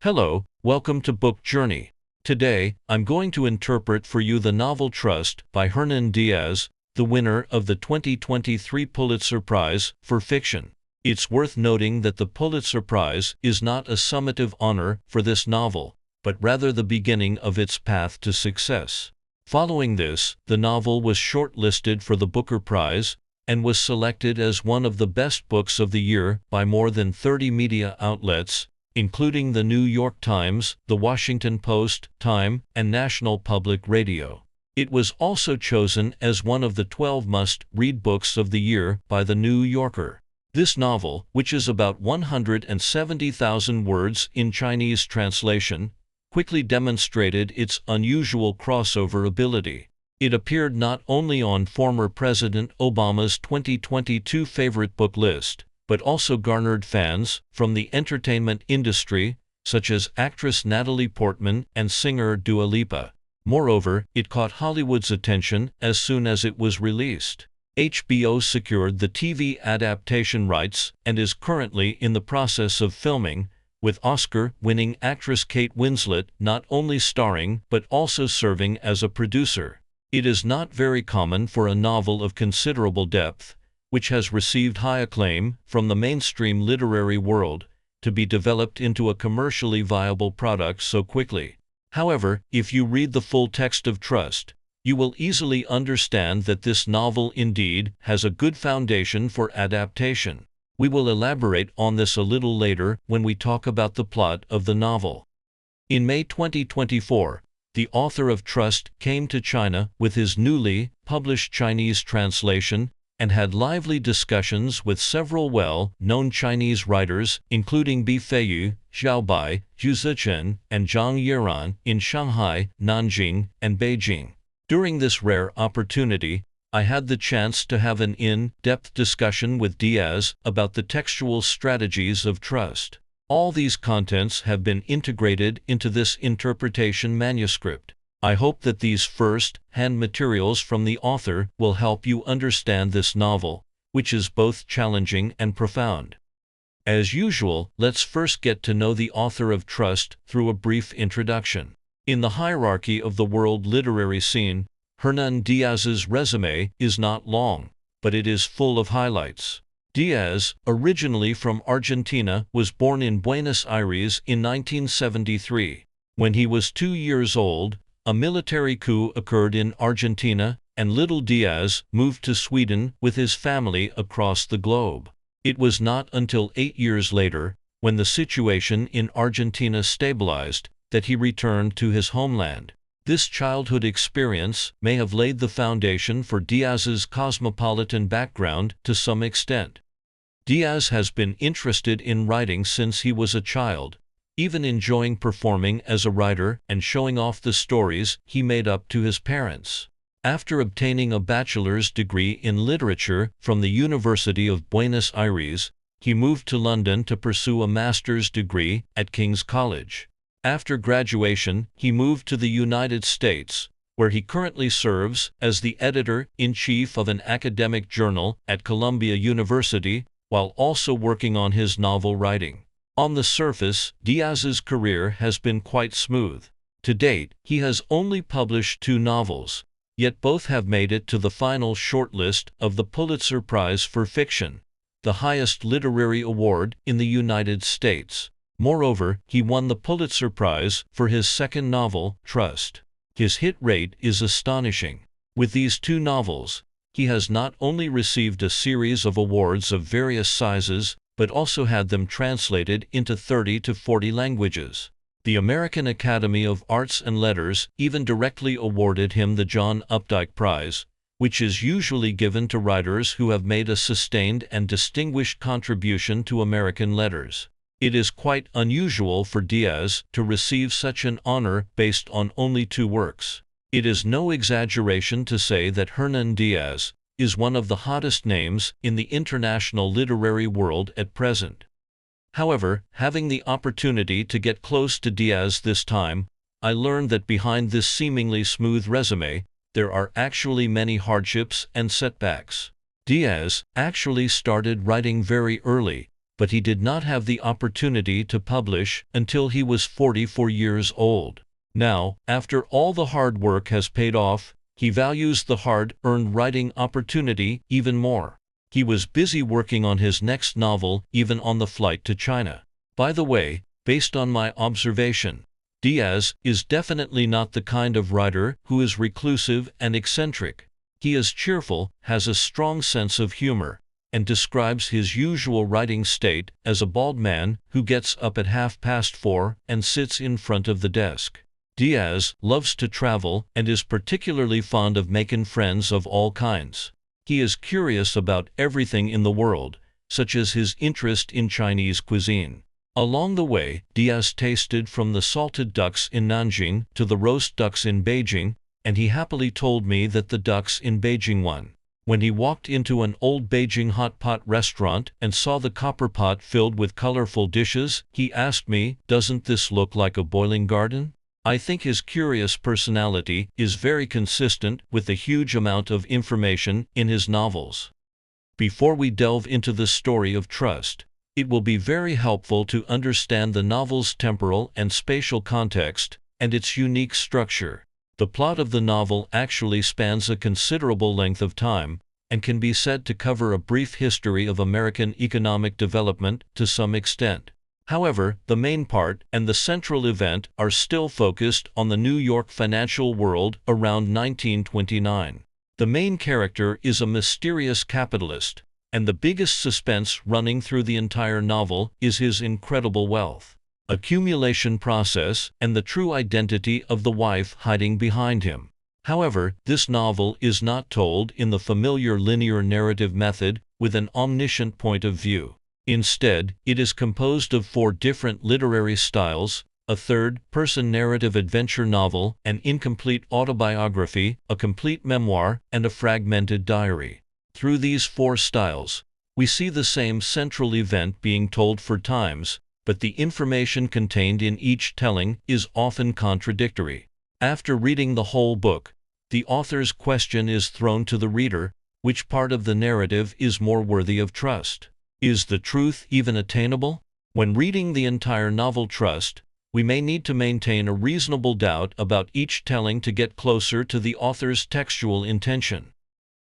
Hello, welcome to Book Journey. Today, I'm going to interpret for you the novel Trust by Hernan Diaz, the winner of the 2023 Pulitzer Prize for fiction. It's worth noting that the Pulitzer Prize is not a summative honor for this novel, but rather the beginning of its path to success. Following this, the novel was shortlisted for the Booker Prize and was selected as one of the best books of the year by more than 30 media outlets, including the New York Times, the Washington Post, Time, and National Public Radio. It was also chosen as one of the 12 must-read books of the year by The New Yorker. This novel, which is about 170,000 words in Chinese translation, quickly demonstrated its unusual crossover ability. It appeared not only on former President Obama's 2022 favorite book list, but also garnered fans from the entertainment industry, such as actress Natalie Portman and singer Dua Lipa. Moreover, it caught Hollywood's attention as soon as it was released. HBO secured the TV adaptation rights and is currently in the process of filming, with Oscar-winning actress Kate Winslet not only starring but also serving as a producer. It is not very common for a novel of considerable depth, which has received high acclaim from the mainstream literary world, to be developed into a commercially viable product so quickly. However, if you read the full text of Trust, you will easily understand that this novel indeed has a good foundation for adaptation. We will elaborate on this a little later when we talk about the plot of the novel. In May 2024, the author of Trust came to China with his newly published Chinese translation and had lively discussions with several well-known Chinese writers, including Bi Feiyu, Zhao Bai, Zhu Zichen, and Zhang Yiran in Shanghai, Nanjing, and Beijing. During this rare opportunity, I had the chance to have an in-depth discussion with Diaz about the textual strategies of Trust. All these contents have been integrated into this interpretation manuscript. I hope that these first-hand materials from the author will help you understand this novel, which is both challenging and profound. As usual, let's first get to know the author of Trust through a brief introduction. In the hierarchy of the world literary scene, Hernan Diaz's resume is not long, but it is full of highlights. Diaz, originally from Argentina, was born in Buenos Aires in 1973. When he was 2 years old, a military coup occurred in Argentina, and little Diaz moved to Sweden with his family across the globe. It was not until 8 years later, when the situation in Argentina stabilized, that he returned to his homeland. This childhood experience may have laid the foundation for Diaz's cosmopolitan background to some extent. Diaz has been interested in writing since he was a child, even enjoying performing as a writer and showing off the stories he made up to his parents. After obtaining a bachelor's degree in literature from the University of Buenos Aires, he moved to London to pursue a master's degree at King's College. After graduation, he moved to the United States, where he currently serves as the editor-in-chief of an academic journal at Columbia University, while also working on his novel writing. On the surface, Diaz's career has been quite smooth. To date, he has only published 2 novels, yet both have made it to the final shortlist of the Pulitzer Prize for fiction, the highest literary award in the United States. Moreover, he won the Pulitzer Prize for his second novel, Trust. His hit rate is astonishing. With these 2 novels, he has not only received a series of awards of various sizes, but also had them translated into 30 to 40 languages. The American Academy of Arts and Letters even directly awarded him the John Updike Prize, which is usually given to writers who have made a sustained and distinguished contribution to American letters. It is quite unusual for Diaz to receive such an honor based on only 2 works. It is no exaggeration to say that Hernan Diaz is one of the hottest names in the international literary world at present. However, having the opportunity to get close to Diaz this time, I learned that behind this seemingly smooth resume, there are actually many hardships and setbacks. Diaz actually started writing very early, but he did not have the opportunity to publish until he was 44 years old. Now, after all the hard work has paid off, he values the hard-earned writing opportunity even more. He was busy working on his next novel even on the flight to China. By the way, based on my observation, Diaz is definitely not the kind of writer who is reclusive and eccentric. He is cheerful, has a strong sense of humor, and describes his usual writing state as a bald man who gets up at 4:30 and sits in front of the desk. Diaz loves to travel and is particularly fond of making friends of all kinds. He is curious about everything in the world, such as his interest in Chinese cuisine. Along the way, Diaz tasted from the salted ducks in Nanjing to the roast ducks in Beijing, and he happily told me that the ducks in Beijing won. When he walked into an old Beijing hot pot restaurant and saw the copper pot filled with colorful dishes, he asked me, "Doesn't this look like a boiling garden?" I think his curious personality is very consistent with the huge amount of information in his novels. Before we delve into the story of trust, it will be very helpful to understand the novel's temporal and spatial context and its unique structure. The plot of the novel actually spans a considerable length of time and can be said to cover a brief history of American economic development to some extent. However, the main part and the central event are still focused on the New York financial world around 1929. The main character is a mysterious capitalist, and the biggest suspense running through the entire novel is his incredible wealth, accumulation process, and the true identity of the wife hiding behind him. However, this novel is not told in the familiar linear narrative method with an omniscient point of view. Instead, it is composed of 4 different literary styles: a third-person narrative adventure novel, an incomplete autobiography, a complete memoir, and a fragmented diary. Through these 4 styles, we see the same central event being told 4 times, but the information contained in each telling is often contradictory. After reading the whole book, the author's question is thrown to the reader: which part of the narrative is more worthy of trust? Is the truth even attainable? When reading the entire novel Trust, we may need to maintain a reasonable doubt about each telling to get closer to the author's textual intention.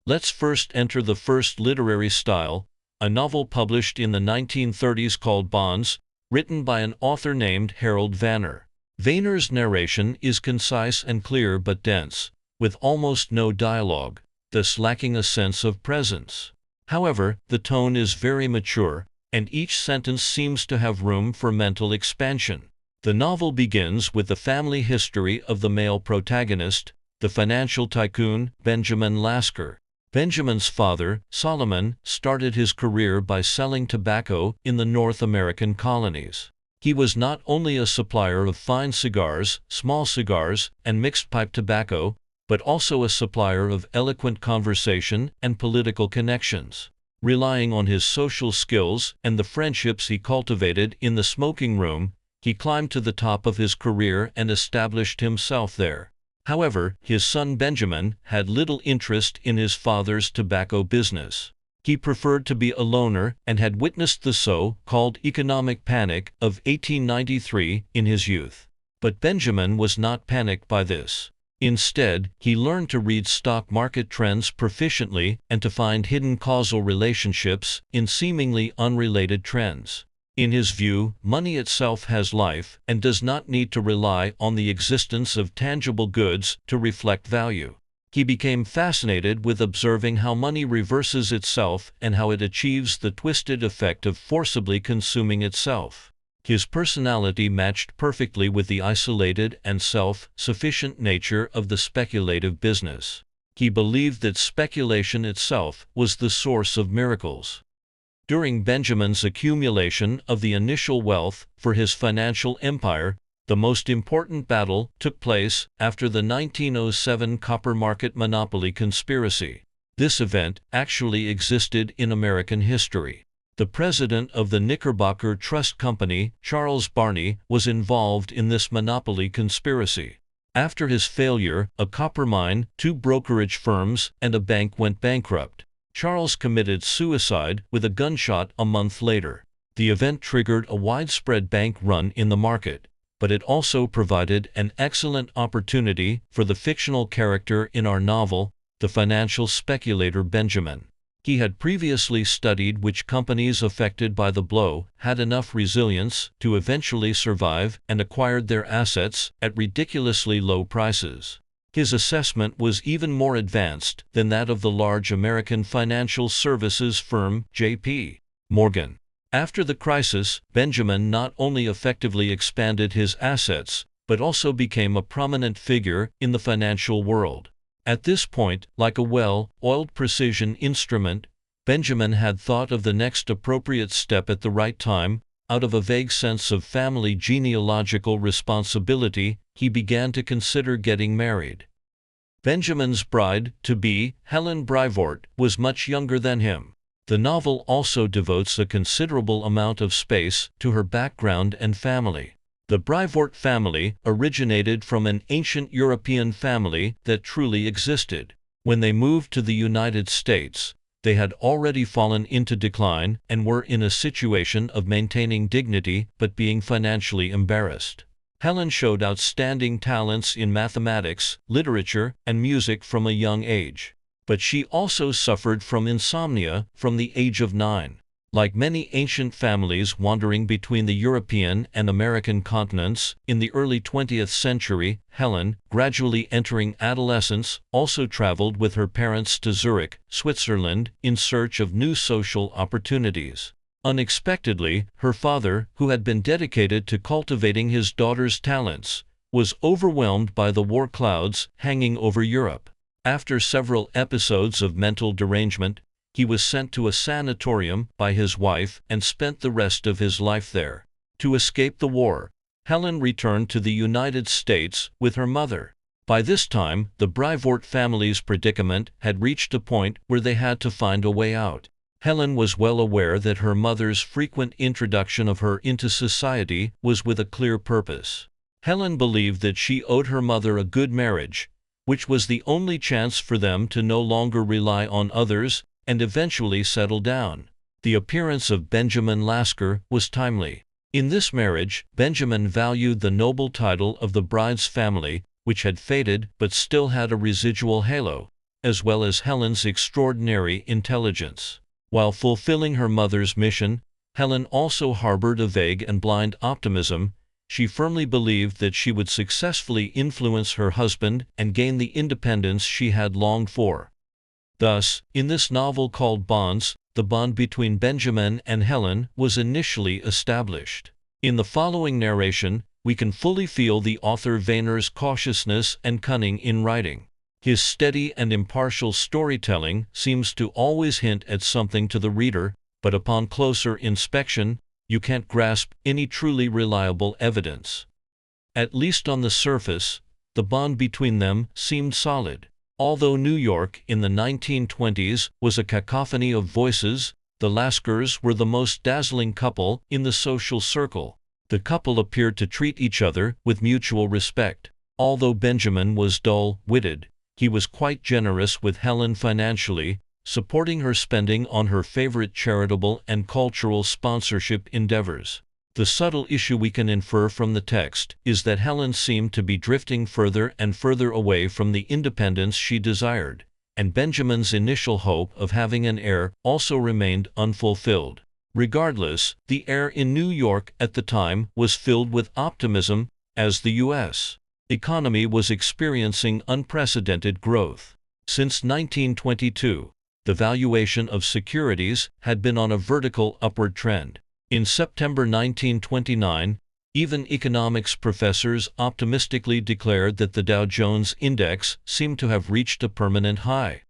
Let's first enter the first literary style, a novel published in the 1930s called Bonds, written by an author named Harold Vanner. Vanner's narration is concise and clear but dense, with almost no dialogue, thus lacking a sense of presence. However, the tone is very mature, and each sentence seems to have room for mental expansion. The novel begins with the family history of the male protagonist, the financial tycoon Benjamin Lasker. Benjamin's father, Solomon, started his career by selling tobacco in the North American colonies. He was not only a supplier of fine cigars, small cigars, and mixed pipe tobacco, but also a supplier of eloquent conversation and political connections. Relying on his social skills and the friendships he cultivated in the smoking room, he climbed to the top of his career and established himself there. However, his son Benjamin had little interest in his father's tobacco business. He preferred to be a loner and had witnessed the so-called economic panic of 1893 in his youth. But Benjamin was not panicked by this. Instead, he learned to read stock market trends proficiently and to find hidden causal relationships in seemingly unrelated trends. In his view, money itself has life and does not need to rely on the existence of tangible goods to reflect value. He became fascinated with observing how money reverses itself and how it achieves the twisted effect of forcibly consuming itself. His personality matched perfectly with the isolated and self-sufficient nature of the speculative business. He believed that speculation itself was the source of miracles. During Benjamin's accumulation of the initial wealth for his financial empire, the most important battle took place after the 1907 copper market monopoly conspiracy. This event actually existed in American history. The president of the Knickerbocker Trust Company, Charles Barney, was involved in this monopoly conspiracy. After his failure, a copper mine, 2 brokerage firms, and a bank went bankrupt. Charles committed suicide with a gunshot a month later. The event triggered a widespread bank run in the market, but it also provided an excellent opportunity for the fictional character in our novel, the financial speculator Benjamin. He had previously studied which companies affected by the blow had enough resilience to eventually survive and acquired their assets at ridiculously low prices. His assessment was even more advanced than that of the large American financial services firm J.P. Morgan. After the crisis, Benjamin not only effectively expanded his assets, but also became a prominent figure in the financial world. At this point, like a well-oiled precision instrument, Benjamin had thought of the next appropriate step at the right time. Out of a vague sense of family genealogical responsibility, he began to consider getting married. Benjamin's bride-to-be, Helen Brevoort, was much younger than him. The novel also devotes a considerable amount of space to her background and family. The Brevoort family originated from an ancient European family that truly existed. When they moved to the United States, they had already fallen into decline and were in a situation of maintaining dignity but being financially embarrassed. Helen showed outstanding talents in mathematics, literature, and music from a young age. But she also suffered from insomnia from the age of 9. Like many ancient families wandering between the European and American continents, in the early 20th century, Helen, gradually entering adolescence, also traveled with her parents to Zurich, Switzerland, in search of new social opportunities. Unexpectedly, her father, who had been dedicated to cultivating his daughter's talents, was overwhelmed by the war clouds hanging over Europe. After several episodes of mental derangement, he was sent to a sanatorium by his wife and spent the rest of his life there. To escape the war, Helen returned to the United States with her mother. By this time, the Brevoort family's predicament had reached a point where they had to find a way out. Helen was well aware that her mother's frequent introduction of her into society was with a clear purpose. Helen believed that she owed her mother a good marriage, which was the only chance for them to no longer rely on others and eventually settle down. The appearance of Benjamin Lasker was timely. In this marriage, Benjamin valued the noble title of the bride's family, which had faded but still had a residual halo, as well as Helen's extraordinary intelligence. While fulfilling her mother's mission, Helen also harbored a vague and blind optimism. She firmly believed that she would successfully influence her husband and gain the independence she had longed for. Thus, in this novel called Bonds, the bond between Benjamin and Helen was initially established. In the following narration, we can fully feel the author Wehner's cautiousness and cunning in writing. His steady and impartial storytelling seems to always hint at something to the reader, but upon closer inspection, you can't grasp any truly reliable evidence. At least on the surface, the bond between them seemed solid. Although New York in the 1920s was a cacophony of voices, the Laskers were the most dazzling couple in the social circle. The couple appeared to treat each other with mutual respect. Although Benjamin was dull-witted, he was quite generous with Helen financially, supporting her spending on her favorite charitable and cultural sponsorship endeavors. The subtle issue we can infer from the text is that Helen seemed to be drifting further and further away from the independence she desired, and Benjamin's initial hope of having an heir also remained unfulfilled. Regardless, the air in New York at the time was filled with optimism, as the U.S. economy was experiencing unprecedented growth. Since 1922, the valuation of securities had been on a vertical upward trend. In September 1929, even economics professors optimistically declared that the Dow Jones Index seemed to have reached a permanent high.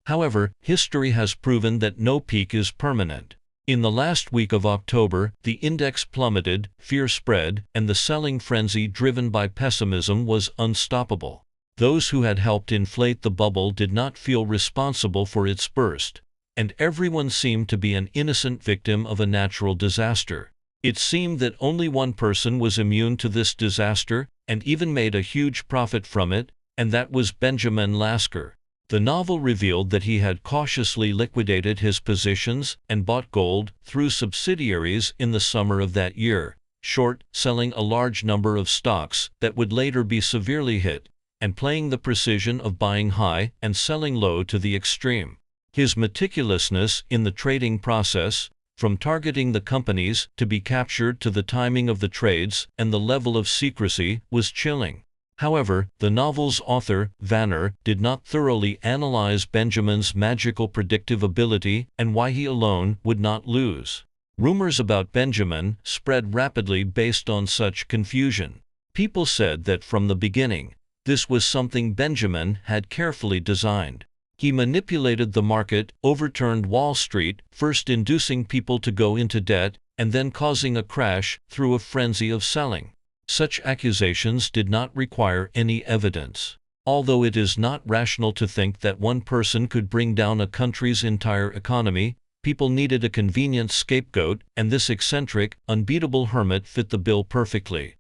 However, history has proven that no peak is permanent. In the last week of October, the index plummeted, fear spread, and the selling frenzy driven by pessimism was unstoppable. Those who had helped inflate the bubble did not feel responsible for its burst, and everyone seemed to be an innocent victim of a natural disaster. It seemed that only one person was immune to this disaster, and even made a huge profit from it, and that was Benjamin Lasker. The novel revealed that he had cautiously liquidated his positions and bought gold through subsidiaries in the summer of that year, selling a large number of stocks that would later be severely hit, and playing the precision of buying high and selling low to the extreme. His meticulousness in the trading process, from targeting the companies to be captured to the timing of the trades and the level of secrecy, was chilling. However, the novel's author, Vanner, did not thoroughly analyze Benjamin's magical predictive ability and why he alone would not lose. Rumors about Benjamin spread rapidly based on such confusion. People said that from the beginning, this was something Benjamin had carefully designed. He manipulated the market, overturned Wall Street, first inducing people to go into debt, and then causing a crash through a frenzy of selling. Such accusations did not require any evidence. Although it is not rational to think that one person could bring down a country's entire economy, people needed a convenient scapegoat, and this eccentric, unbeatable hermit fit the bill perfectly.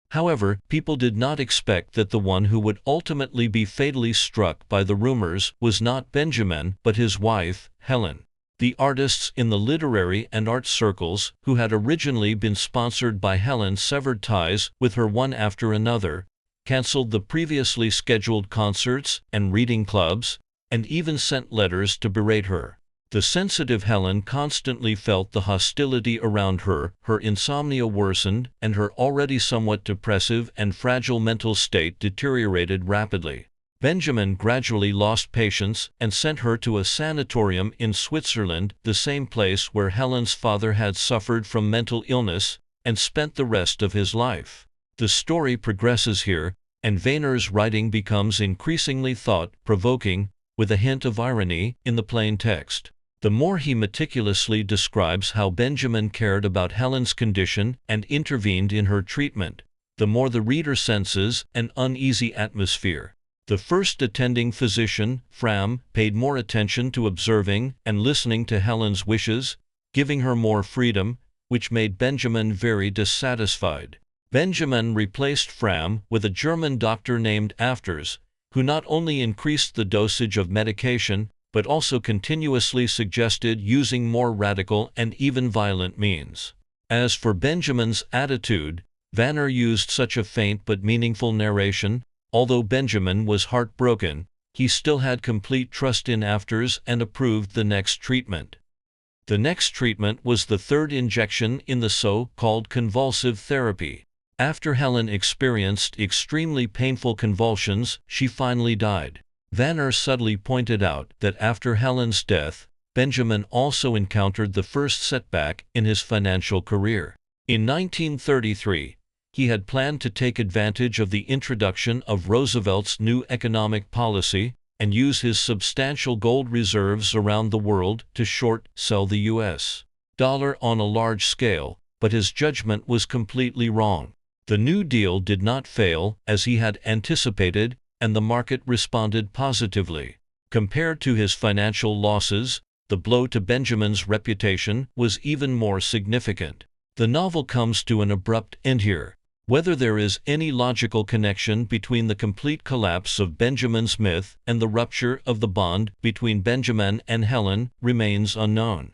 However, people did not expect that the one who would ultimately be fatally struck by the rumors was not Benjamin, but his wife, Helen. The artists in the literary and art circles, who had originally been sponsored by Helen, severed ties with her one after another, canceled the previously scheduled concerts and reading clubs, and even sent letters to berate her. The sensitive Helen constantly felt the hostility around her, her insomnia worsened, and her already somewhat depressive and fragile mental state deteriorated rapidly. Benjamin gradually lost patience and sent her to a sanatorium in Switzerland, the same place where Helen's father had suffered from mental illness and spent the rest of his life. The story progresses here, and Vanner's writing becomes increasingly thought-provoking, with a hint of irony in the plain text. The more he meticulously describes how Benjamin cared about Helen's condition and intervened in her treatment, the more the reader senses an uneasy atmosphere. The first attending physician, Fram, paid more attention to observing and listening to Helen's wishes, giving her more freedom, which made Benjamin very dissatisfied. Benjamin replaced Fram with a German doctor named Afters, who not only increased the dosage of medication, but also continuously suggested using more radical and even violent means. As for Benjamin's attitude, Vanner used such a faint but meaningful narration. Although Benjamin was heartbroken, he still had complete trust in Afters and approved the next treatment. The next treatment was the third injection in the so-called convulsive therapy. After Helen experienced extremely painful convulsions, she finally died. Vanner subtly pointed out that after Helen's death, Benjamin also encountered the first setback in his financial career. In 1933, he had planned to take advantage of the introduction of Roosevelt's new economic policy and use his substantial gold reserves around the world to short-sell the U.S. dollar on a large scale, but his judgment was completely wrong. The New Deal did not fail as he had anticipated, and the market responded positively. Compared to his financial losses, the blow to Benjamin's reputation was even more significant. The novel comes to an abrupt end here. Whether there is any logical connection between the complete collapse of Benjamin's myth and the rupture of the bond between Benjamin and Helen remains unknown.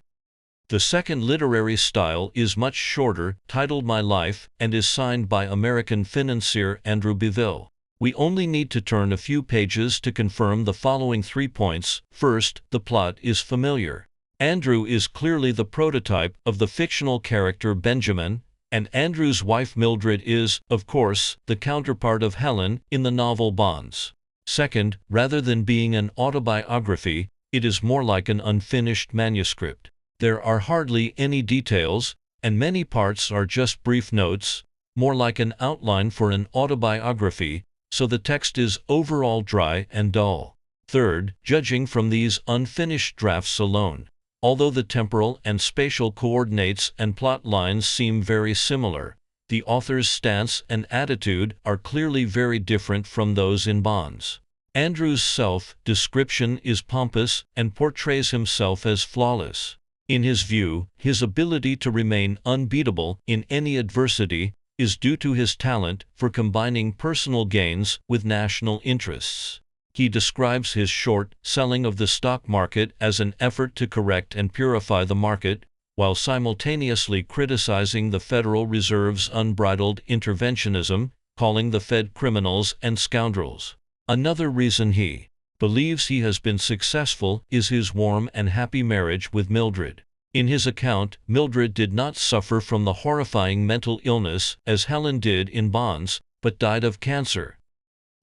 The second literary style is much shorter, titled My Life, and is signed by American financier Andrew Beville. We only need to turn a few pages to confirm the following 3 points. First, the plot is familiar. Andrew is clearly the prototype of the fictional character Benjamin, and Andrew's wife Mildred is, of course, the counterpart of Helen in the novel Bonds. Second, rather than being an autobiography, it is more like an unfinished manuscript. There are hardly any details, and many parts are just brief notes, more like an outline for an autobiography, so the text is overall dry and dull. Third, judging from these unfinished drafts alone, although the temporal and spatial coordinates and plot lines seem very similar, the author's stance and attitude are clearly very different from those in Bonds. Andrew's self-description is pompous and portrays himself as flawless. In his view, his ability to remain unbeatable in any adversity is due to his talent for combining personal gains with national interests. He describes his short selling of the stock market as an effort to correct and purify the market, while simultaneously criticizing the Federal Reserve's unbridled interventionism, calling the Fed criminals and scoundrels. Another reason he believes he has been successful is his warm and happy marriage with Mildred. In his account, Mildred did not suffer from the horrifying mental illness as Helen did in Bonds, but died of cancer.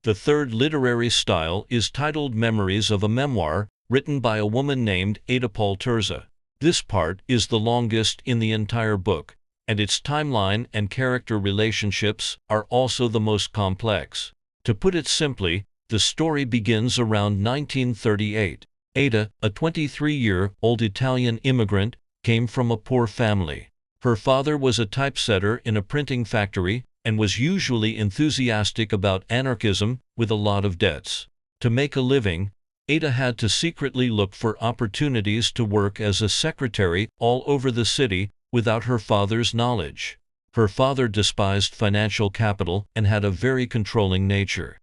The third literary style is titled Memories of a Memoir, written by a woman named Ada Pulitzer. This part is the longest in the entire book, and its timeline and character relationships are also the most complex. To put it simply, the story begins around 1938. Ada, a 23-year-old Italian immigrant, came from a poor family. Her father was a typesetter in a printing factory and was usually enthusiastic about anarchism, with a lot of debts. To make a living, Ada had to secretly look for opportunities to work as a secretary all over the city without her father's knowledge. Her father despised financial capital and had a very controlling nature.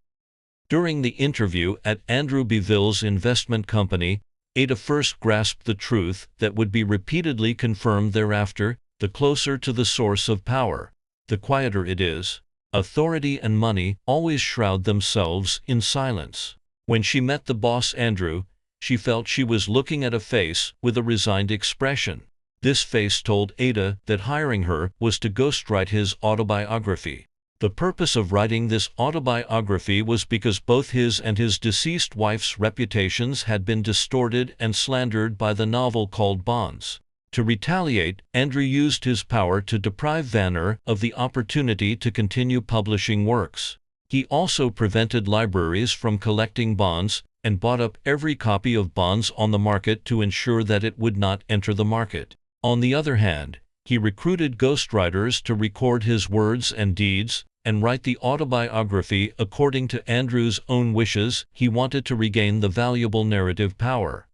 During the interview at Andrew Beville's investment company, Ada first grasped the truth that would be repeatedly confirmed thereafter: the closer to the source of power, the quieter it is. Authority and money always shroud themselves in silence. When she met the boss Andrew, she felt she was looking at a face with a resigned expression. This face told Ada that hiring her was to ghostwrite his autobiography. The purpose of writing this autobiography was because both his and his deceased wife's reputations had been distorted and slandered by the novel called Bonds. To retaliate, Andrew used his power to deprive Vanner of the opportunity to continue publishing works. He also prevented libraries from collecting Bonds and bought up every copy of Bonds on the market to ensure that it would not enter the market. On the other hand, he recruited ghostwriters to record his words and deeds and write the autobiography according to Andrew's own wishes. He wanted to regain the valuable narrative power.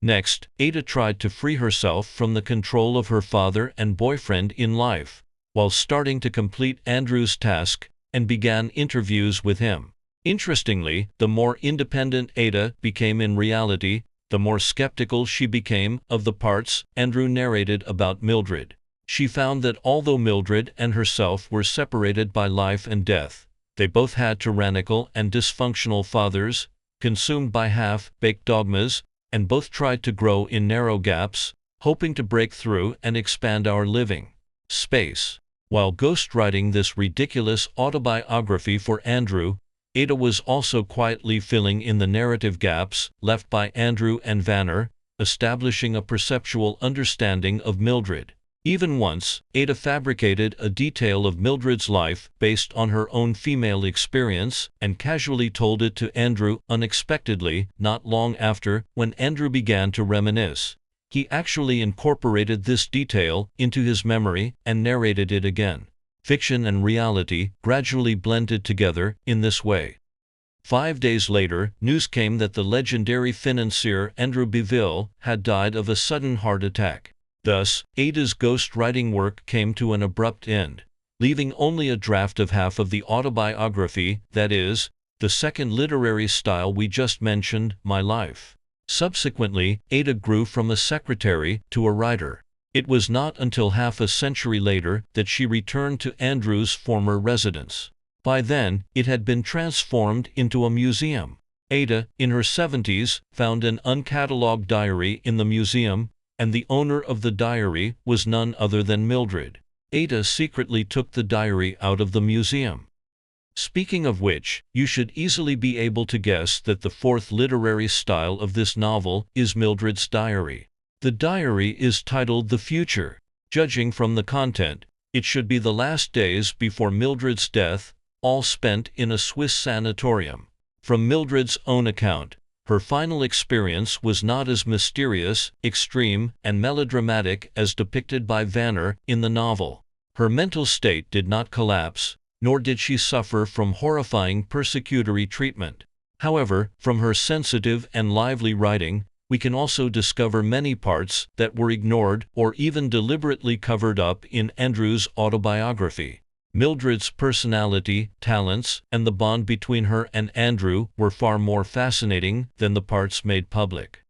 Next, Ada tried to free herself from the control of her father and boyfriend in life, while starting to complete Andrew's task, and began interviews with him. Interestingly, the more independent Ada became in reality, the more skeptical she became of the parts Andrew narrated about Mildred. She found that although Mildred and herself were separated by life and death, they both had tyrannical and dysfunctional fathers, consumed by half-baked dogmas, and both tried to grow in narrow gaps, hoping to break through and expand our living space. While ghostwriting this ridiculous autobiography for Andrew, Ada was also quietly filling in the narrative gaps left by Andrew and Vanner, establishing a perceptual understanding of Mildred. Even once, Ada fabricated a detail of Mildred's life based on her own female experience and casually told it to Andrew unexpectedly. Not long after, when Andrew began to reminisce, he actually incorporated this detail into his memory and narrated it again. Fiction and reality gradually blended together in this way. 5 days later, news came that the legendary financier Andrew Beville had died of a sudden heart attack. Thus, Ada's ghost-writing work came to an abrupt end, leaving only a draft of half of the autobiography, that is, the second literary style we just mentioned, My Life. Subsequently, Ada grew from a secretary to a writer. It was not until half a century later that she returned to Andrew's former residence. By then, it had been transformed into a museum. Ada, in her 70s, found an uncatalogued diary in the museum, and the owner of the diary was none other than Mildred. Ada secretly took the diary out of the museum. Speaking of which, you should easily be able to guess that the fourth literary style of this novel is Mildred's diary. The diary is titled The Future. Judging from the content, it should be the last days before Mildred's death, all spent in a Swiss sanatorium. From Mildred's own account, her final experience was not as mysterious, extreme, and melodramatic as depicted by Vanner in the novel. Her mental state did not collapse, nor did she suffer from horrifying persecutory treatment. However, from her sensitive and lively writing, we can also discover many parts that were ignored or even deliberately covered up in Andrew's autobiography. Mildred's personality, talents, and the bond between her and Andrew were far more fascinating than the parts made public.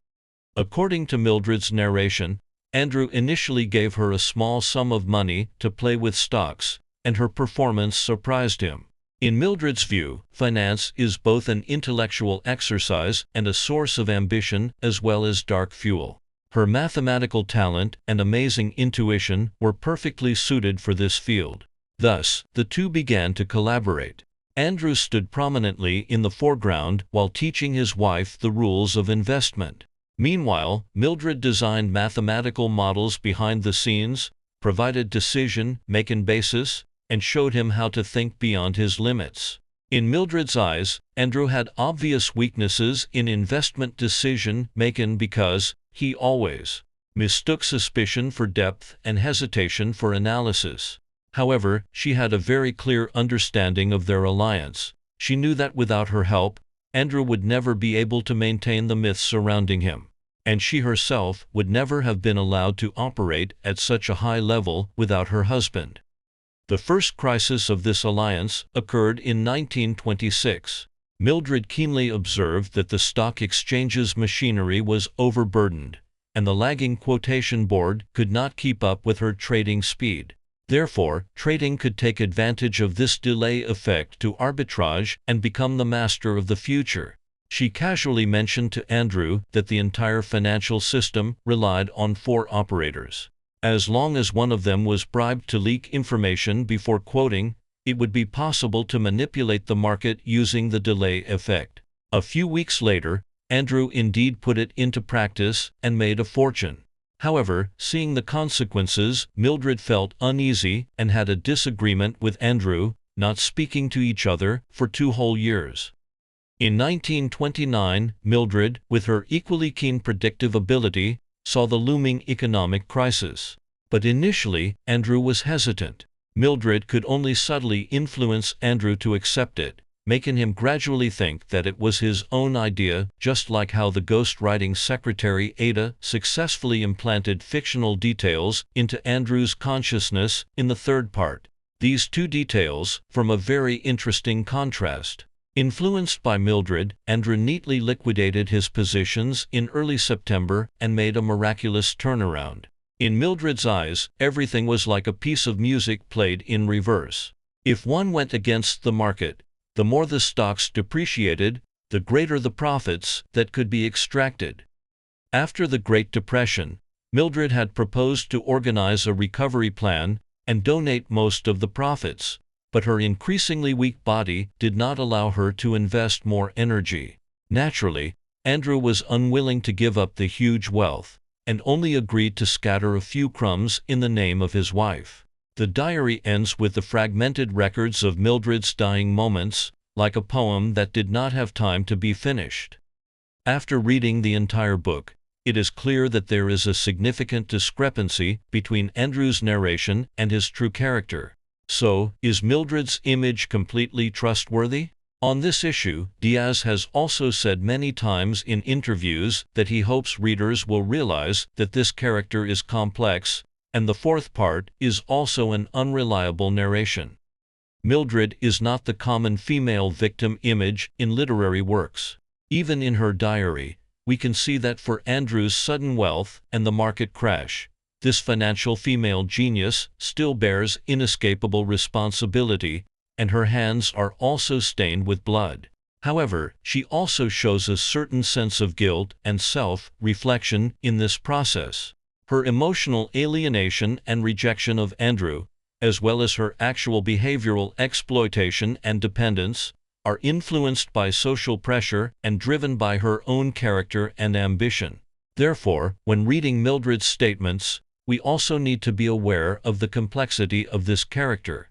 According to Mildred's narration, Andrew initially gave her a small sum of money to play with stocks, and her performance surprised him. In Mildred's view, finance is both an intellectual exercise and a source of ambition as well as dark fuel. Her mathematical talent and amazing intuition were perfectly suited for this field. Thus, the two began to collaborate. Andrew stood prominently in the foreground while teaching his wife the rules of investment. Meanwhile, Mildred designed mathematical models behind the scenes, provided decision-making basis, and showed him how to think beyond his limits. In Mildred's eyes, Andrew had obvious weaknesses in investment decision-making because he always mistook suspicion for depth and hesitation for analysis. However, she had a very clear understanding of their alliance. She knew that without her help, Andrew would never be able to maintain the myths surrounding him, and she herself would never have been allowed to operate at such a high level without her husband. The first crisis of this alliance occurred in 1926. Mildred keenly observed that the stock exchange's machinery was overburdened, and the lagging quotation board could not keep up with her trading speed. Therefore, trading could take advantage of this delay effect to arbitrage and become the master of the future. She casually mentioned to Andrew that the entire financial system relied on 4 operators. As long as one of them was bribed to leak information before quoting, it would be possible to manipulate the market using the delay effect. A few weeks later, Andrew indeed put it into practice and made a fortune. However, seeing the consequences, Mildred felt uneasy and had a disagreement with Andrew, not speaking to each other for 2 whole years. In 1929, Mildred, with her equally keen predictive ability, saw the looming economic crisis. But initially, Andrew was hesitant. Mildred could only subtly influence Andrew to accept it, making him gradually think that it was his own idea, just like how the ghostwriting secretary Ada successfully implanted fictional details into Andrew's consciousness in the third part. These 2 details form a very interesting contrast. Influenced by Mildred, Andrew neatly liquidated his positions in early September and made a miraculous turnaround. In Mildred's eyes, everything was like a piece of music played in reverse. If one went against the market, the more the stocks depreciated, the greater the profits that could be extracted. After the Great Depression, Mildred had proposed to organize a recovery plan and donate most of the profits, but her increasingly weak body did not allow her to invest more energy. Naturally, Andrew was unwilling to give up the huge wealth, and only agreed to scatter a few crumbs in the name of his wife. The diary ends with the fragmented records of Mildred's dying moments, like a poem that did not have time to be finished. After reading the entire book, it is clear that there is a significant discrepancy between Andrew's narration and his true character. So, is Mildred's image completely trustworthy? On this issue, Diaz has also said many times in interviews that he hopes readers will realize that this character is complex, and the fourth part is also an unreliable narration. Mildred is not the common female victim image in literary works. Even in her diary, we can see that for Andrew's sudden wealth and the market crash, this financial female genius still bears inescapable responsibility, and her hands are also stained with blood. However, she also shows a certain sense of guilt and self-reflection in this process. Her emotional alienation and rejection of Andrew, as well as her actual behavioral exploitation and dependence, are influenced by social pressure and driven by her own character and ambition. Therefore, when reading Mildred's statements, we also need to be aware of the complexity of this character.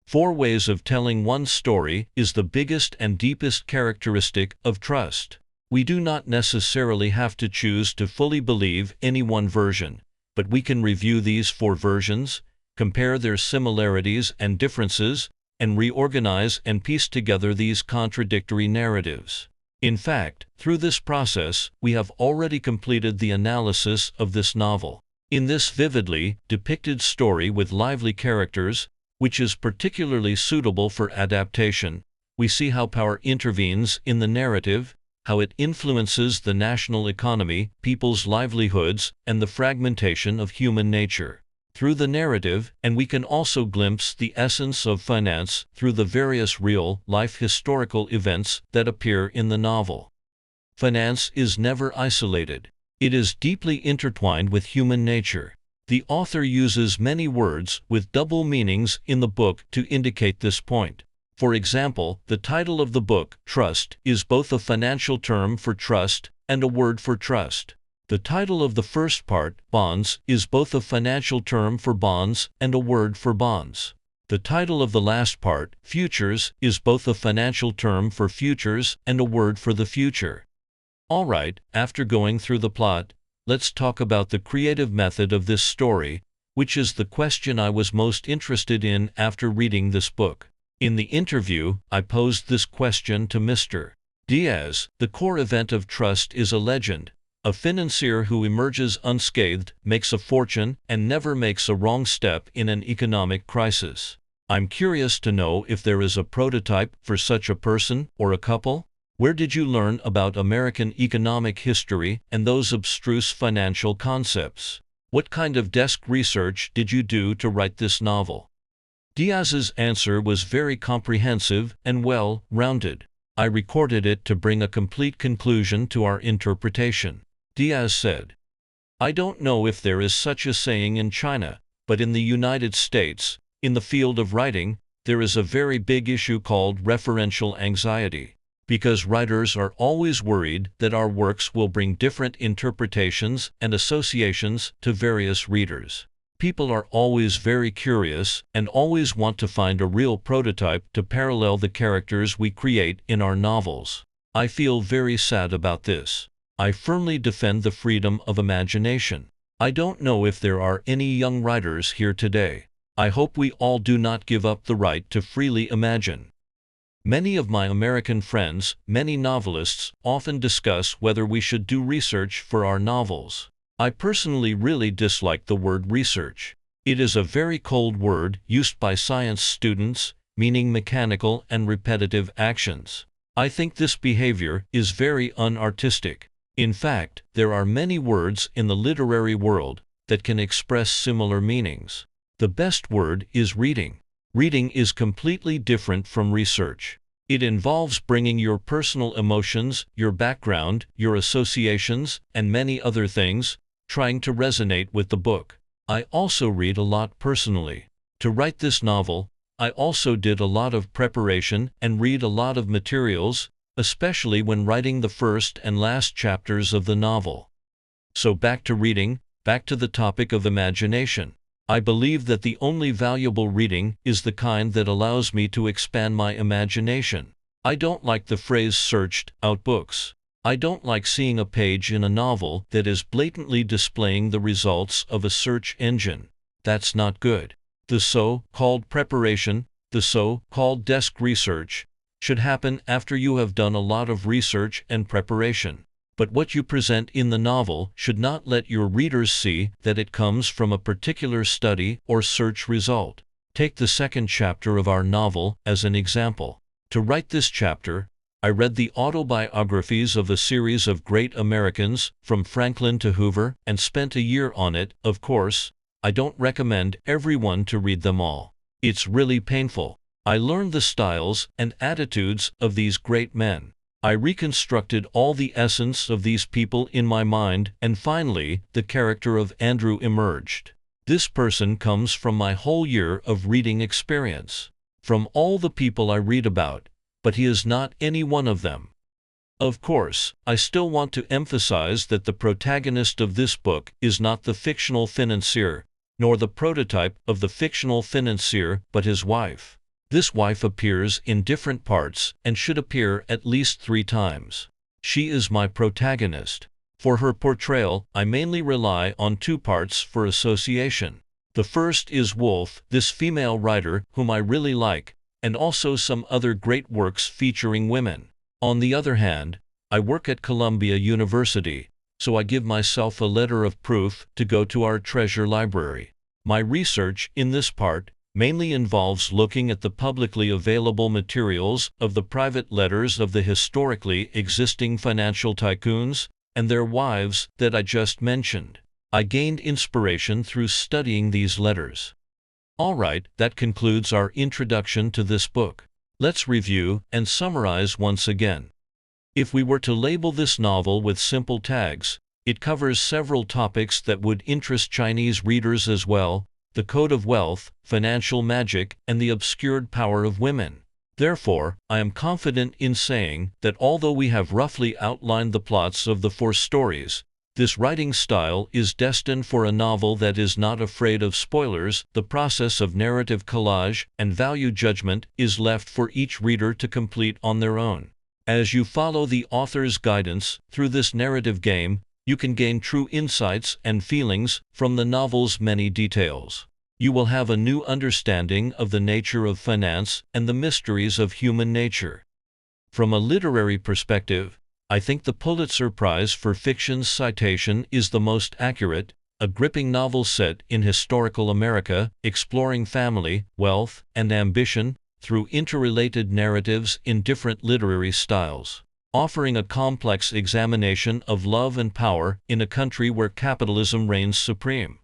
4 ways of telling one story is the biggest and deepest characteristic of trust. We do not necessarily have to choose to fully believe any one version, but we can review these 4 versions, compare their similarities and differences, and reorganize and piece together these contradictory narratives. In fact, through this process, we have already completed the analysis of this novel. In this vividly depicted story with lively characters, which is particularly suitable for adaptation. We see how power intervenes in the narrative, how it influences the national economy, people's livelihoods, and the fragmentation of human nature through the narrative, and we can also glimpse the essence of finance through the various real-life historical events that appear in the novel. Finance is never isolated. It is deeply intertwined with human nature. The author uses many words with double meanings in the book to indicate this point. For example, the title of the book, Trust, is both a financial term for trust and a word for trust. The title of the first part, Bonds, is both a financial term for bonds and a word for bonds. The title of the last part, Futures, is both a financial term for futures and a word for the future. Alright, after going through the plot, let's talk about the creative method of this story, which is the question I was most interested in after reading this book. In the interview, I posed this question to Mr. Diaz. The core event of Trust is a legend. A financier who emerges unscathed, makes a fortune, and never makes a wrong step in an economic crisis. I'm curious to know if there is a prototype for such a person or a couple. Where did you learn about American economic history and those abstruse financial concepts? What kind of desk research did you do to write this novel? Diaz's answer was very comprehensive and well-rounded. I recorded it to bring a complete conclusion to our interpretation. Diaz said, "I don't know if there is such a saying in China, but in the United States, in the field of writing, there is a very big issue called referential anxiety, because writers are always worried that our works will bring different interpretations and associations to various readers. People are always very curious and always want to find a real prototype to parallel the characters we create in our novels. I feel very sad about this. I firmly defend the freedom of imagination. I don't know if there are any young writers here today. I hope we all do not give up the right to freely imagine." Many of my American friends, many novelists, often discuss whether we should do research for our novels. I personally really dislike the word research. It is a very cold word used by science students, meaning mechanical and repetitive actions. I think this behavior is very unartistic. In fact, there are many words in the literary world that can express similar meanings. The best word is reading. Reading is completely different from research. It involves bringing your personal emotions, your background, your associations, and many other things, trying to resonate with the book. I also read a lot personally. To write this novel, I also did a lot of preparation and read a lot of materials, especially when writing the first and last chapters of the novel. So back to reading, back to the topic of imagination. I believe that the only valuable reading is the kind that allows me to expand my imagination. I don't like the phrase searched out books. I don't like seeing a page in a novel that is blatantly displaying the results of a search engine. That's not good. The so-called preparation, the so-called desk research, should happen after you have done a lot of research and preparation. But what you present in the novel should not let your readers see that it comes from a particular study or search result. Take the second chapter of our novel as an example. To write this chapter, I read the autobiographies of a series of great Americans, from Franklin to Hoover, and spent a year on it. Of course, I don't recommend everyone to read them all. It's really painful. I learned the styles and attitudes of these great men. I reconstructed all the essence of these people in my mind, and finally, the character of Andrew emerged. This person comes from my whole year of reading experience, from all the people I read about, but he is not any one of them. Of course, I still want to emphasize that the protagonist of this book is not the fictional financier, nor the prototype of the fictional financier, but his wife. This wife appears in different parts and should appear at least 3 times. She is my protagonist. For her portrayal, I mainly rely on 2 parts for association. The first is Woolf, this female writer whom I really like, and also some other great works featuring women. On the other hand, I work at Columbia University, so I give myself a letter of proof to go to our treasure library. My research in this part mainly involves looking at the publicly available materials of the private letters of the historically existing financial tycoons and their wives that I just mentioned. I gained inspiration through studying these letters. Alright, that concludes our introduction to this book. Let's review and summarize once again. If we were to label this novel with simple tags, it covers several topics that would interest Chinese readers as well: the code of wealth, financial magic, and the obscured power of women. Therefore, I am confident in saying that although we have roughly outlined the plots of the 4 stories, this writing style is destined for a novel that is not afraid of spoilers. The process of narrative collage and value judgment is left for each reader to complete on their own. As you follow the author's guidance through this narrative game, you can gain true insights and feelings from the novel's many details. You will have a new understanding of the nature of finance and the mysteries of human nature. From a literary perspective, I think the Pulitzer Prize for Fiction's citation is the most accurate: a gripping novel set in historical America, exploring family, wealth, and ambition through interrelated narratives in different literary styles, offering a complex examination of love and power in a country where capitalism reigns supreme.